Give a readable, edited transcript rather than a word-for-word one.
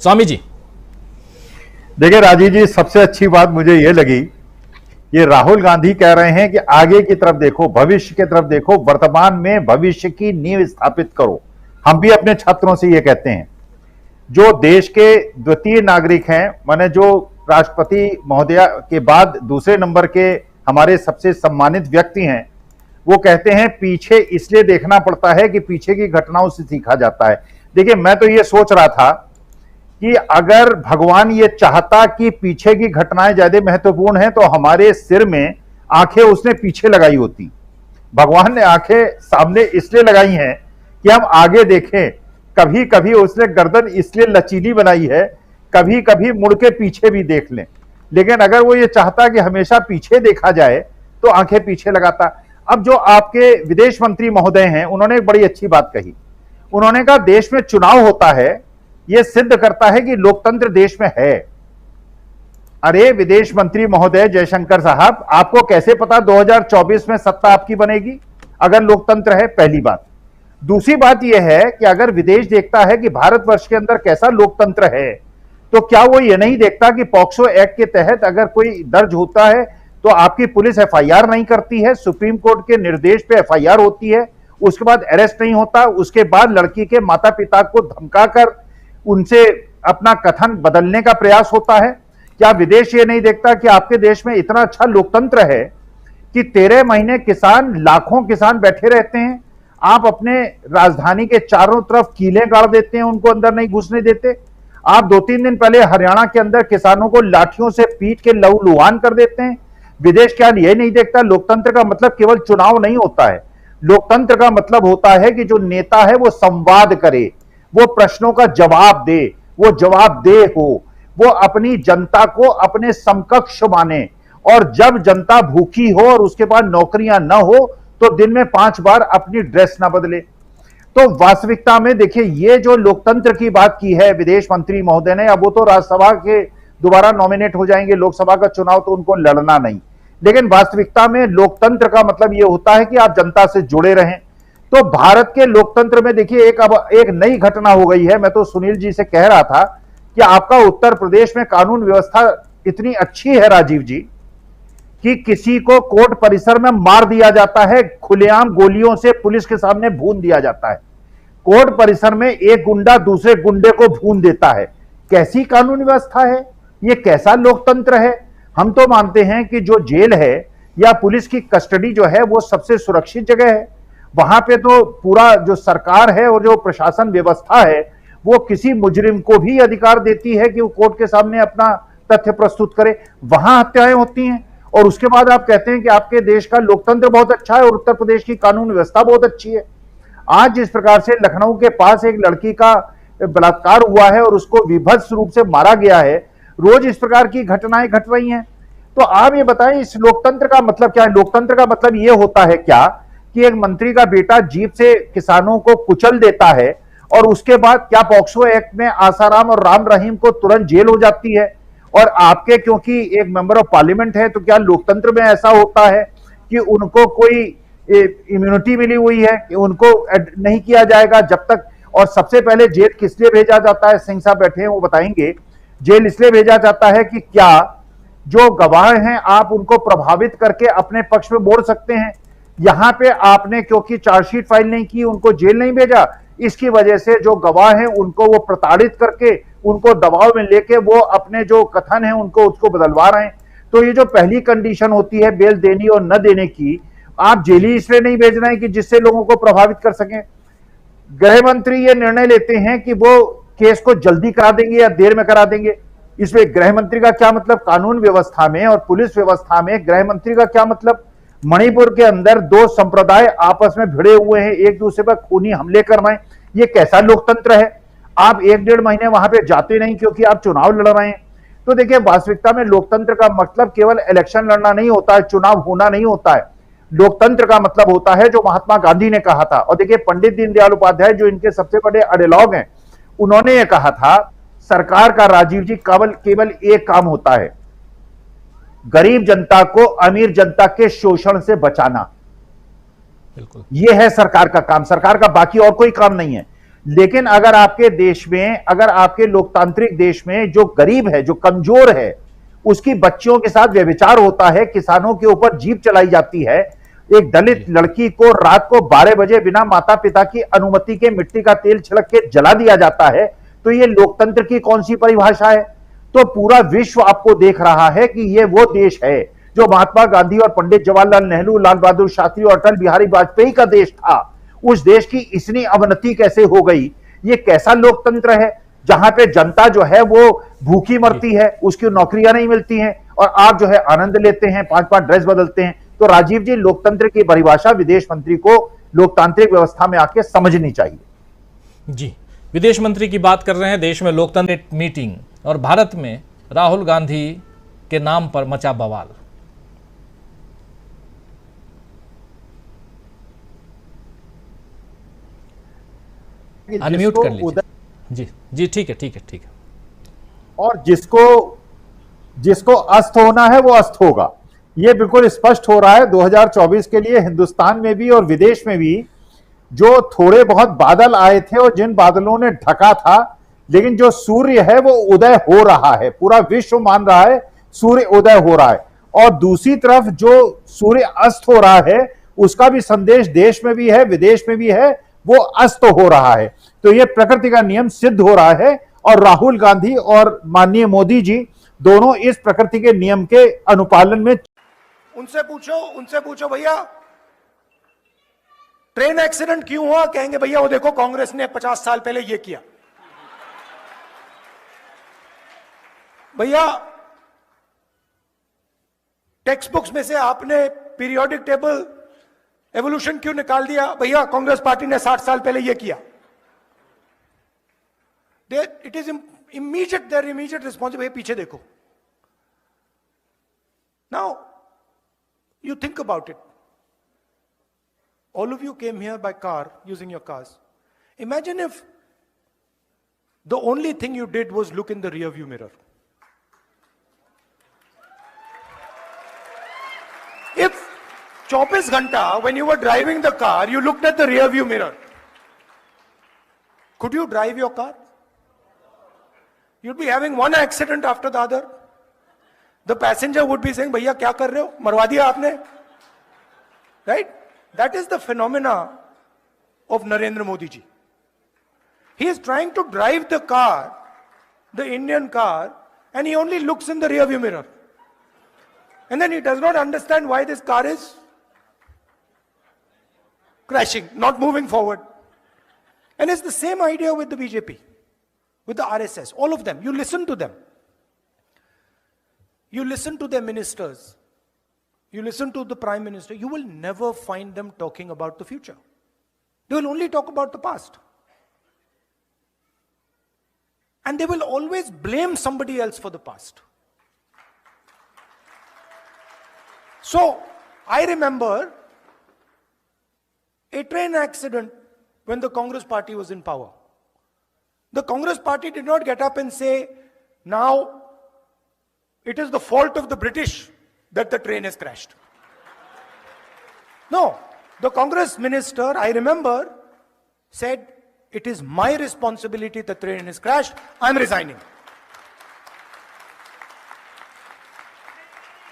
स्वामी जी। देखिए राजीव जी, सबसे अच्छी बात मुझे ये लगी, ये राहुल गांधी कह रहे हैं कि आगे की तरफ देखो, भविष्य की तरफ देखो, वर्तमान में भविष्य की नींव स्थापित करो। हम भी अपने छात्रों से ये कहते हैं, जो देश के द्वितीय नागरिक हैं, माने जो राष्ट्रपति महोदया के बाद दूसरे नंबर के हमारे सबसे सम्मानित व्यक्ति हैं, वो कहते हैं पीछे इसलिए देखना पड़ता है कि पीछे की घटनाओं से सीखा जाता है। देखिए, मैं तो ये सोच रहा था कि अगर भगवान ये चाहता कि पीछे की घटनाएं ज्यादा महत्वपूर्ण हैं, तो हमारे सिर में आंखें उसने पीछे लगाई होती। भगवान ने आंखें सामने इसलिए लगाई हैं कि हम आगे देखें। कभी कभी उसने गर्दन इसलिए लचीली बनाई है, कभी कभी मुड़ के पीछे भी देख लें। लेकिन अगर वो ये चाहता कि हमेशा पीछे देखा जाए तो आंखें पीछे लगाता। अब जो आपके विदेश मंत्री महोदय हैं, उन्होंने एक बड़ी अच्छी बात कही। उन्होंने कहा देश में चुनाव होता है, यह सिद्ध करता है कि लोकतंत्र देश में है। अरे विदेश मंत्री महोदय जयशंकर साहब, आपको कैसे पता 2024 में सत्ता आपकी बनेगी अगर लोकतंत्र है? पहली बात। दूसरी बात यह है कि अगर विदेश देखता है कि भारतवर्ष के अंदर कैसा लोकतंत्र है, तो क्या वो ये नहीं देखता कि पॉक्सो एक्ट के तहत अगर कोई दर्ज होता है तो आपकी पुलिस एफआईआर नहीं करती है, सुप्रीम कोर्ट के निर्देश पे एफआईआर होती है, उसके बाद अरेस्ट नहीं होता, उसके बाद लड़की के माता पिता को धमकाकर उनसे अपना कथन बदलने का प्रयास होता है? क्या विदेश ये नहीं देखता कि आपके देश में इतना अच्छा लोकतंत्र है कि 13 महीने किसान, लाखों किसान बैठे रहते हैं, आप अपने राजधानी के चारों तरफ कीलें गाड़ देते हैं, उनको अंदर नहीं घुसने देते। आप 2-3 दिन पहले हरियाणा के अंदर किसानों को लाठियों से पीट के लहूलुहान कर देते हैं। विदेश क्या ये नहीं देखता? लोकतंत्र का मतलब केवल चुनाव नहीं होता है। लोकतंत्र का मतलब होता है कि जो नेता है वो संवाद करे, वो प्रश्नों का जवाब दे, वो जवाबदेह हो, वो अपनी जनता को अपने समकक्ष माने, और जब जनता भूखी हो और उसके बाद नौकरियां न हो तो दिन में 5 बार अपनी ड्रेस ना बदले। तो वास्तविकता में देखिए, ये जो लोकतंत्र की बात की है विदेश मंत्री महोदय ने, अब वो तो राज्यसभा के दोबारा नॉमिनेट हो जाएंगे, लोकसभा का चुनाव तो उनको लड़ना नहीं। लेकिन वास्तविकता में लोकतंत्र का मतलब ये होता है कि आप जनता से जुड़े रहें। तो भारत के लोकतंत्र में देखिए अब एक नई घटना हो गई है। मैं तो सुनील जी से कह रहा था कि आपका उत्तर प्रदेश में कानून व्यवस्था इतनी अच्छी है राजीव जी, कि किसी को कोर्ट परिसर में मार दिया जाता है, खुलेआम गोलियों से पुलिस के सामने भून दिया जाता है। कोर्ट परिसर में एक गुंडा दूसरे गुंडे को भून देता है। कैसी कानून व्यवस्था है ये? कैसा लोकतंत्र है? हम तो मानते हैं कि जो जेल है या पुलिस की कस्टडी जो है वो सबसे सुरक्षित जगह है। वहां पे तो पूरा जो सरकार है और जो प्रशासन व्यवस्था है वो किसी मुजरिम को भी अधिकार देती है कि वो कोर्ट के सामने अपना तथ्य प्रस्तुत करे। वहां हत्याएं होती हैं और उसके बाद आप कहते हैं कि आपके देश का लोकतंत्र बहुत अच्छा है और उत्तर प्रदेश की कानून व्यवस्था बहुत अच्छी है। आज जिस प्रकार से लखनऊ के पास एक लड़की का बलात्कार हुआ है और उसको विभत्स रूप से मारा गया है, रोज इस प्रकार की घटनाएं घट रही हैं। तो आप ये बताएं, इस लोकतंत्र का मतलब क्या है? लोकतंत्र का मतलब ये होता है क्या कि एक मंत्री का बेटा जीप से किसानों को कुचल देता है और उसके बाद क्या पॉक्सो एक्ट में आसाराम और राम रहीम को तुरंत जेल हो जाती है? और आपके क्योंकि एक मेंबर ऑफ पार्लियामेंट है, तो क्या लोकतंत्र में ऐसा होता है कि उनको कोई इम्यूनिटी मिली हुई है कि उनको नहीं किया जाएगा जब तक? और सबसे पहले जेल किस लिए भेजा जाता है? सिंह साहब बैठे हैं, वो बताएंगे। जेल इसलिए भेजा जाता है कि क्या जो गवाह हैं आप उनको प्रभावित करके अपने पक्ष में मोड़ सकते हैं। यहां पे आपने क्योंकि चार्जशीट फाइल नहीं की, उनको जेल नहीं भेजा, इसकी वजह से जो गवाह हैं उनको वो प्रताड़ित करके, उनको दबाव में लेके वो अपने जो कथन है उनको उसको बदलवा रहे हैं। तो ये जो पहली कंडीशन होती है बेल देनी और न देने की, आप जेल ही इसलिए नहीं भेज रहे हैं कि जिससे लोगों को प्रभावित कर सकें। गृह मंत्री ये निर्णय लेते हैं कि वो केस को जल्दी करा देंगे या देर में करा देंगे। इसमें गृह मंत्री का क्या मतलब? कानून व्यवस्था में और पुलिस व्यवस्था में गृह मंत्री का क्या मतलब? मणिपुर के अंदर 2 संप्रदाय आपस में भिड़े हुए हैं, एक दूसरे पर खूनी हमले कर रहे हैं। ये कैसा लोकतंत्र है? आप 1-1.5 महीने वहां पे जाते नहीं क्योंकि आप चुनाव लड़ रहे हैं। तो देखिए, वास्तविकता में लोकतंत्र का मतलब केवल इलेक्शन लड़ना नहीं होता है, चुनाव होना नहीं होता है। लोकतंत्र का मतलब होता है जो महात्मा गांधी ने कहा था। और देखिए, पंडित दीनदयाल उपाध्याय जो इनके सबसे बड़े आइडियोलॉग हैं, उन्होंने ये कहा था, सरकार का राजीव जी केवल एक काम होता है, गरीब जनता को अमीर जनता के शोषण से बचाना। बिल्कुल, यह है सरकार का काम। सरकार का बाकी और कोई काम नहीं है। लेकिन अगर आपके देश में, अगर आपके लोकतांत्रिक देश में जो गरीब है, जो कमजोर है, उसकी बच्चियों के साथ व्यभिचार होता है, किसानों के ऊपर जीप चलाई जाती है, एक दलित लड़की को रात को 12 बजे बिना माता पिता की अनुमति के मिट्टी का तेल छिड़क के जला दिया जाता है, तो ये लोकतंत्र की कौन सी परिभाषा है? तो पूरा विश्व आपको देख रहा है कि ये वो देश है जो महात्मा गांधी और पंडित जवाहरलाल नेहरू, लाल बहादुर शास्त्री और अटल बिहारी वाजपेयी का देश था। उस देश की इतनी अवनति कैसे हो गई? ये कैसा लोकतंत्र है जहां पे जनता जो है वो भूखी मरती है, उसकी नौकरियां नहीं मिलती हैं, और आप जो है आनंद लेते हैं, 5-5 ड्रेस बदलते हैं। तो राजीव जी, लोकतंत्र की परिभाषा विदेश मंत्री को लोकतांत्रिक व्यवस्था में आके समझनी चाहिए। जी, विदेश मंत्री की बात कर रहे हैं। देश में लोकतंत्र मीटिंग और भारत में राहुल गांधी के नाम पर मचा बवाल। अनम्यूट कर लीजिए। जी जी, ठीक है ठीक है ठीक है। और जिसको अस्त होना है वो अस्त होगा, ये बिल्कुल स्पष्ट हो रहा है 2024 के लिए। हिंदुस्तान में भी और विदेश में भी जो थोड़े बहुत बादल आए थे और जिन बादलों ने ढका था, लेकिन जो सूर्य है वो उदय हो रहा है। पूरा विश्व मान रहा है सूर्य उदय हो रहा है, और दूसरी तरफ जो सूर्य अस्त हो रहा है उसका भी संदेश देश में भी है, विदेश में भी है, वो अस्त हो रहा है। तो ये प्रकृति का नियम सिद्ध हो रहा है, और राहुल गांधी और माननीय मोदी जी दोनों इस प्रकृति के नियम के अनुपालन में। उनसे पूछो भैया ट्रेन एक्सीडेंट क्यों हुआ? कहेंगे भैया वो देखो कांग्रेस ने 50 साल पहले ये किया। भैया टेक्स्ट बुक्स में से आपने पीरियोडिक टेबल एवोल्यूशन क्यों निकाल दिया? भैया कांग्रेस पार्टी ने 60 साल पहले ये किया। It is immediate, there immediate response. भैया पीछे देखो। Now you think about it. All of you came here by car, using your cars. Imagine if the only thing you did was look in the rear view mirror. If 24 घंटा when you were driving the car, you looked at the rear view mirror, could you drive your car? You'd be having one accident after the other. The passenger would be saying, भैया क्या कर रहे हो, मरवा दिया आपने, right? That is the phenomena of Narendra Modi ji. He is trying to drive the car, the Indian car, and he only looks in the rear view mirror. And then he does not understand why this car is crashing, not moving forward. And it's the same idea with the BJP, with the RSS, all of them. You listen to them. You listen to their ministers, you listen to the Prime Minister, you will never find them talking about the future. They will only talk about the past. And they will always blame somebody else for the past. So, I remember a train accident when the Congress party was in power. The Congress party did not get up and say, now it is the fault of the British that the train has crashed. No, the Congress minister, I remember, said, it is my responsibility the train has crashed, I am resigning.